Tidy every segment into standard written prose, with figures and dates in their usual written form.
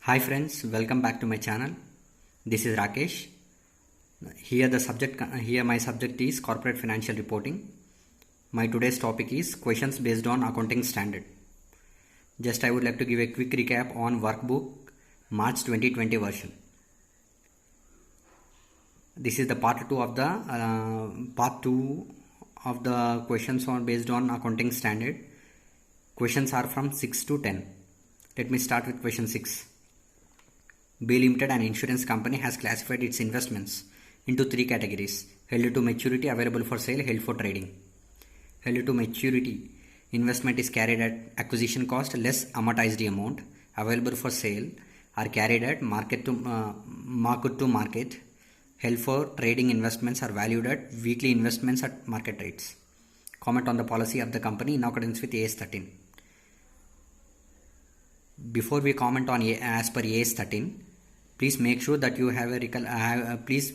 Hi friends, welcome back to my channel. This is Rakesh. Here my subject is corporate financial reporting. My today's topic is questions based on accounting standard. Just I would like to give a quick recap on workbook March 2020 version. This is the part 2 of the questions on based on accounting standard. Questions are from 6 to 10. Let me start with question 6. B Limited, an insurance company, has classified its investments into 3 categories: held to maturity, available for sale, held for trading. Held to maturity investment is carried at acquisition cost less amortized amount. Available for sale are carried at market to market. Held for trading investments are valued at weekly investments at market rates. Comment on the policy of the company in accordance with AS 13. Before we comment on as per AS 13, please make sure that you have please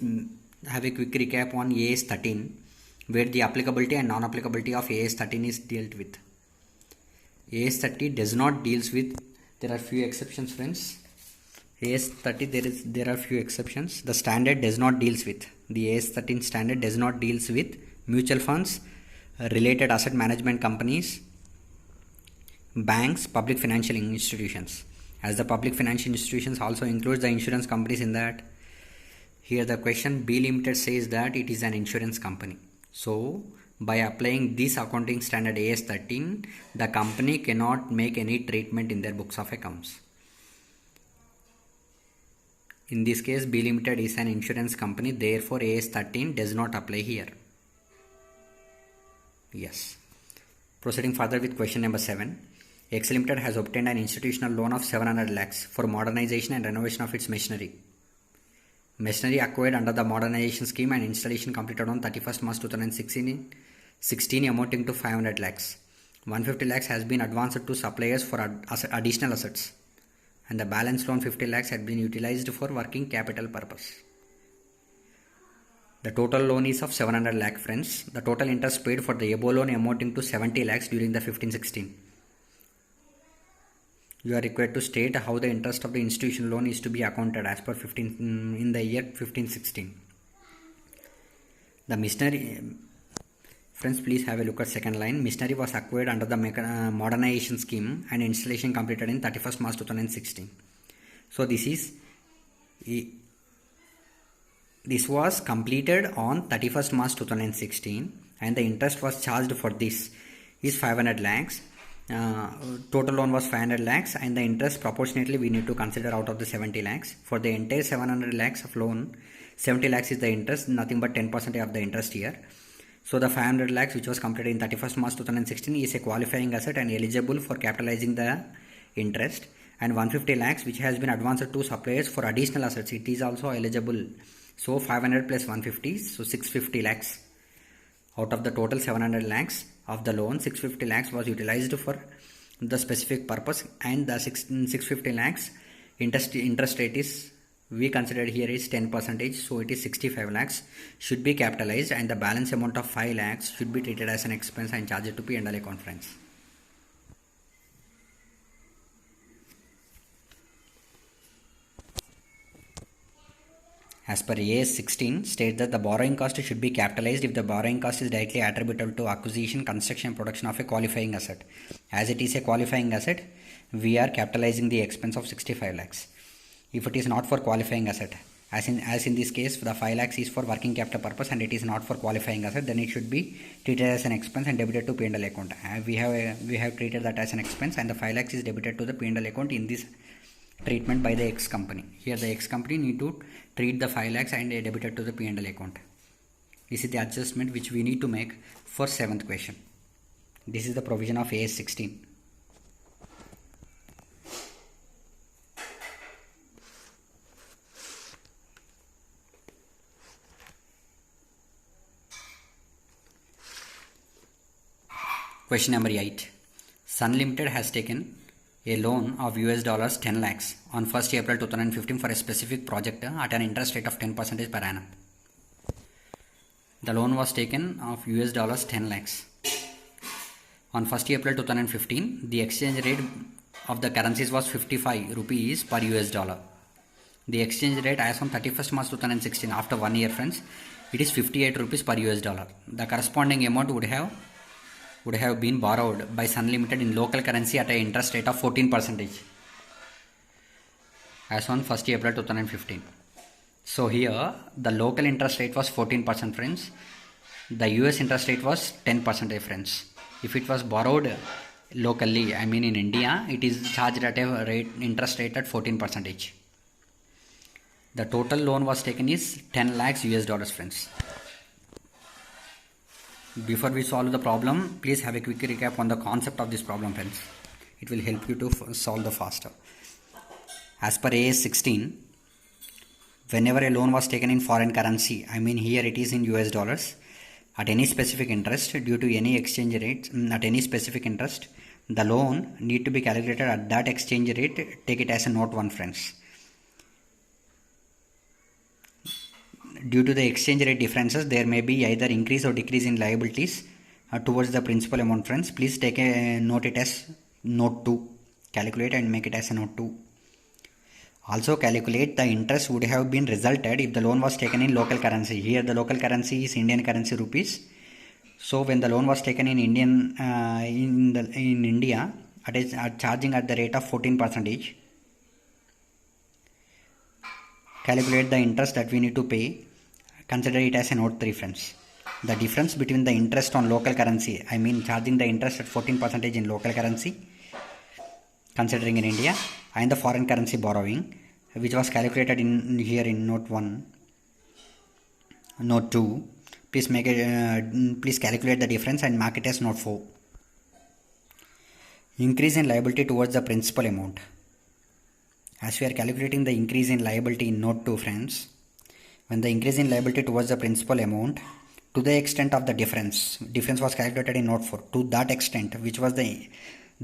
have a quick recap on AS 13, where the applicability and non-applicability of AS 13 is dealt with. AS 30 does not deals with. There are few exceptions, friends. AS 30 there are few exceptions. The standard does not deals with. The AS 13 standard does not deals with mutual funds, related asset management companies, banks, public financial institutions. As the public financial institutions also includes the insurance companies in that. Here the question, B Limited says that it is an insurance company. So by applying this accounting standard AS 13, the company cannot make any treatment in their books of accounts. In this case, B Limited is an insurance company, therefore AS 13 does not apply here. Yes. Proceeding further with question number 7. X Limited has obtained an institutional loan of 700 lakhs for modernization and renovation of its machinery. Machinery acquired under the modernization scheme and installation completed on 31st March 2016 amounting to 500 lakhs. 150 lakhs has been advanced to suppliers for additional assets, and the balance loan 50 lakhs had been utilized for working capital purpose. The total loan is of 700 lakh, friends. The total interest paid for the above loan amounting to 70 lakhs during the 15-16. You are required to state how the interest of the institution loan is to be accounted as per in the year 15-16. The machinery, friends, please have a look at second line. Machinery was acquired under the modernization scheme and installation completed in 31st March 2016. So this was completed on 31st March 2016 and the interest was charged for this is 500 lakhs. Total loan was 500 lakhs and the interest proportionately we need to consider out of the 70 lakhs. For the entire 700 lakhs of loan, 70 lakhs is the interest, nothing but 10% of the interest here. So the 500 lakhs which was completed in 31st March 2016 is a qualifying asset and eligible for capitalizing the interest, and 150 lakhs which has been advanced to suppliers for additional assets, it is also eligible. So 500 plus 150, so 650 lakhs. Out of the total 700 lakhs of the loan, 650 lakhs was utilized for the specific purpose, and the 650 lakhs interest rate is we considered here is 10%, so it is 65 lakhs should be capitalized, and the balance amount of 5 lakhs should be treated as an expense and charged to P&L account, friends. As per AS 16, state that the borrowing cost should be capitalized if the borrowing cost is directly attributable to acquisition, construction, and production of a qualifying asset. As it is a qualifying asset, we are capitalizing the expense of 65 lakhs. If it is not for qualifying asset, as in this case, the 5 lakhs is for working capital purpose and it is not for qualifying asset, then it should be treated as an expense and debited to P&L account. We have treated that as an expense, and the 5 lakhs is debited to the P&L account in this treatment by the X company. Here the X company need to treat the 5 lakhs and debited to the P&L account. This is the adjustment which we need to make for 7th question. This is the provision of AS 16. Question number 8. Sun Limited has taken a loan of US 10 lakhs on 1st April 2015 for a specific project at an interest rate of 10% per annum. The loan was taken of US 10 lakhs. On 1st April 2015, the exchange rate of the currencies was 55 rupees per US dollar. The exchange rate as on 31st March 2016, after 1 year friends, it is 58 rupees per US dollar. The corresponding amount would have been borrowed by Sun Limited in local currency at an interest rate of 14% as on 1st April 2015. So here the local interest rate was 14% friends. The US interest rate was 10% friends. If it was borrowed locally, I mean in India, it is charged at a interest rate at 14%. The total loan was taken is 10 lakhs US dollars friends. Before we solve the problem, please have a quick recap on the concept of this problem friends. It will help you to solve the faster. As per AS 16, whenever a loan was taken in foreign currency, I mean here it is in US dollars, at any specific interest due to any exchange rate, at any specific interest, the loan need to be calculated at that exchange rate. Take it as a note 1 friends. Due to the exchange rate differences, there may be either increase or decrease in liabilities towards the principal amount friends. Please take a note it as note 2. Calculate and make it as a note 2. Also calculate the interest would have been resulted if the loan was taken in local currency. Here the local currency is Indian currency rupees. So when the loan was taken in India at charging at the rate of 14%, calculate the interest that we need to pay. Consider it as a note 3 friends. The difference between the interest on local currency, I mean charging the interest at 14% in local currency, considering in India, and the foreign currency borrowing, which was calculated in here in note 1, note 2. Please calculate the difference and mark it as note 4. Increase in liability towards the principal amount. As we are calculating the increase in liability in note 2 friends, when the increase in liability towards the principal amount, to the extent of the difference was calculated in note 4, to that extent, which was the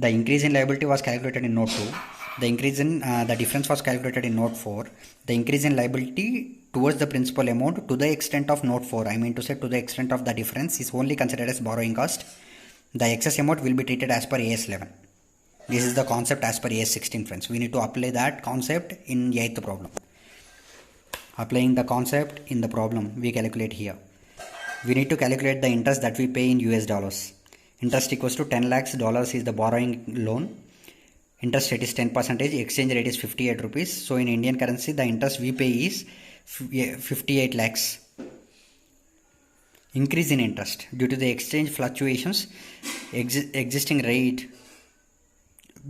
increase in liability was calculated in note 2, the increase in the difference was calculated in note 4, the increase in liability towards the principal amount to the extent of note 4, I mean to say to the extent of the difference, is only considered as borrowing cost. The excess amount will be treated as per AS 11. This is the concept as per AS 16 friends. We need to apply that concept in 8th problem. Applying the concept in the problem, we calculate here. We need to calculate the interest that we pay in US dollars. Interest equals to 10 lakhs dollars is the borrowing loan. Interest rate is 10%, exchange rate is 58 rupees. So in Indian currency, the interest we pay is 58 lakhs. Increase in interest due to the exchange fluctuations, existing rate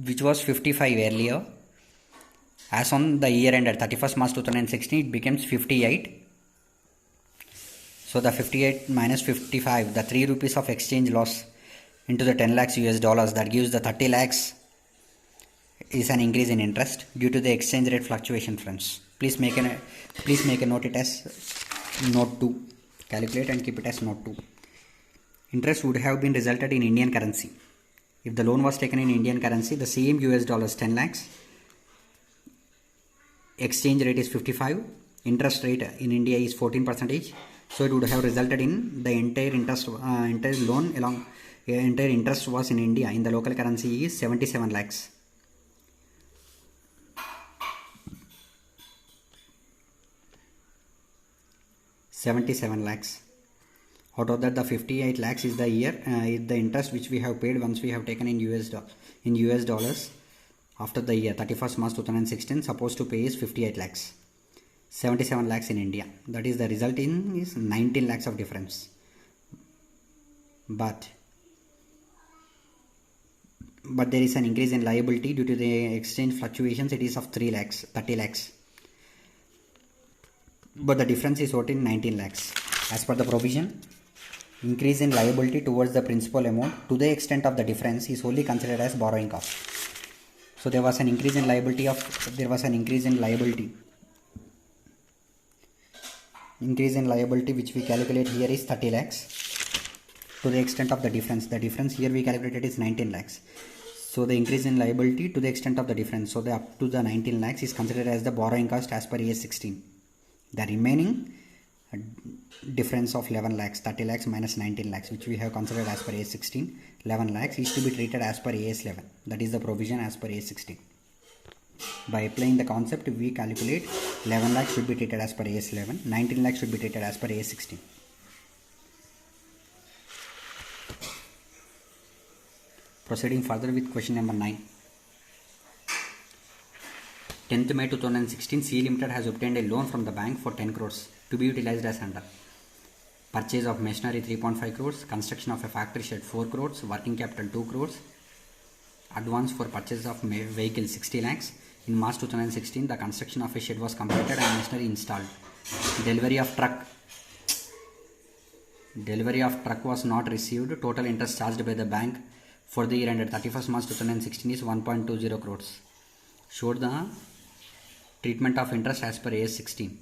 which was 55 earlier, as on the year ended 31st March 2016, it becomes 58. So the 58 minus 55, the 3 rupees of exchange loss into the 10 lakhs US dollars, that gives the 30 lakhs is an increase in interest due to the exchange rate fluctuation friends. Please make a note it as note 2. Calculate and keep it as note 2. Interest would have been resulted in Indian currency. If the loan was taken in Indian currency, the same US dollars 10 lakhs, exchange rate is 55, interest rate in India is 14%, so it would have resulted in the entire interest entire interest was in India in the local currency is 77 lakhs. Out of that, the 58 lakhs is the the interest which we have paid once we have taken in US dollars after the year 31st March 2016. Supposed to pay is 58 lakhs. 77 lakhs in India. That is the result in is 19 lakhs of difference. But there is an increase in liability due to the exchange fluctuations. It is of 30 lakhs. But the difference is what in 19 lakhs. As per the provision, increase in liability towards the principal amount to the extent of the difference is only considered as borrowing cost. So there was an increase in liability which we calculate here is 30 lakhs to the extent of the difference. The difference here we calculated is 19 lakhs. So the increase in liability to the extent of the difference, so the up to the 19 lakhs is considered as the borrowing cost as per AS 16. The remaining difference of 11 lakhs, 30 lakhs minus 19 lakhs, which we have considered as per AS 16, 11 lakhs is to be treated as per AS 11. That is the provision as per AS 16. By applying the concept, we calculate 11 lakhs should be treated as per AS 11, 19 lakhs should be treated as per AS 16. Proceeding further with question number 9. 10th May 2016, C Limited has obtained a loan from the bank for 10 crores to be utilized as under purchase of machinery 3.5 crores, construction of a factory shed 4 crores, working capital 2 crores, advance for purchase of vehicle 60 lakhs. In March 2016, the construction of a shed was completed and machinery installed. Delivery of truck was not received. Total interest charged by the bank for the year ended 31st March 2016 is 1.20 crores. Showed the treatment of interest as per AS 16.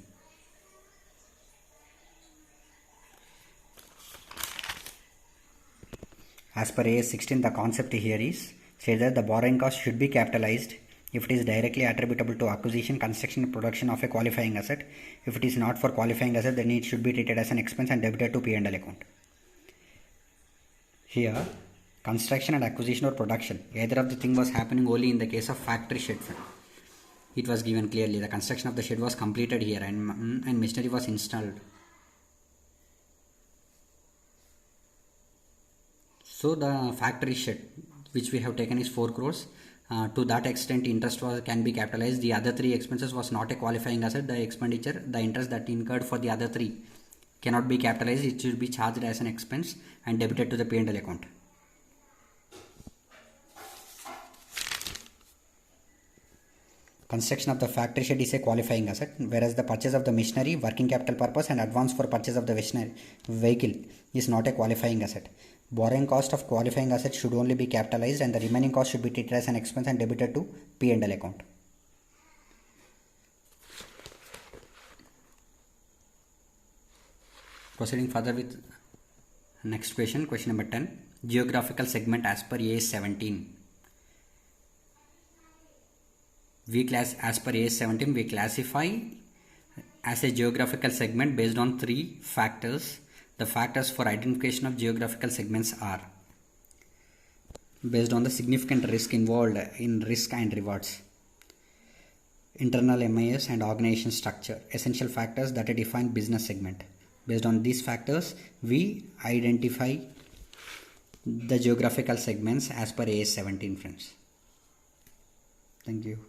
As per AS 16, the concept here is said that the borrowing cost should be capitalized if it is directly attributable to acquisition, construction, and production of a qualifying asset. If it is not for qualifying asset, then it should be treated as an expense and debited to P&L account. Here, construction and acquisition or production, either of the thing was happening only in the case of factory shed. It was given clearly. The construction of the shed was completed here and machinery was installed. So the factory shed which we have taken is 4 crores. To that extent interest can be capitalized. The other 3 expenses was not a qualifying asset. The expenditure, the interest that incurred for the other 3 cannot be capitalized. It should be charged as an expense and debited to the P&L account. Construction of the factory shed is a qualifying asset, whereas the purchase of the machinery, working capital purpose and advance for purchase of the vehicle is not a qualifying asset. Borrowing cost of qualifying asset should only be capitalized and the remaining cost should be treated as an expense and debited to P&L account. Proceeding further with next question, question number 10. Geographical segment as per AS 17. As per AS 17, we classify as a geographical segment based on 3 factors. The factors for identification of geographical segments are based on the significant risk involved in risk and rewards, internal MIS and organization structure, essential factors that define business segment. Based on these factors, we identify the geographical segments as per AS 17, friends. Thank you.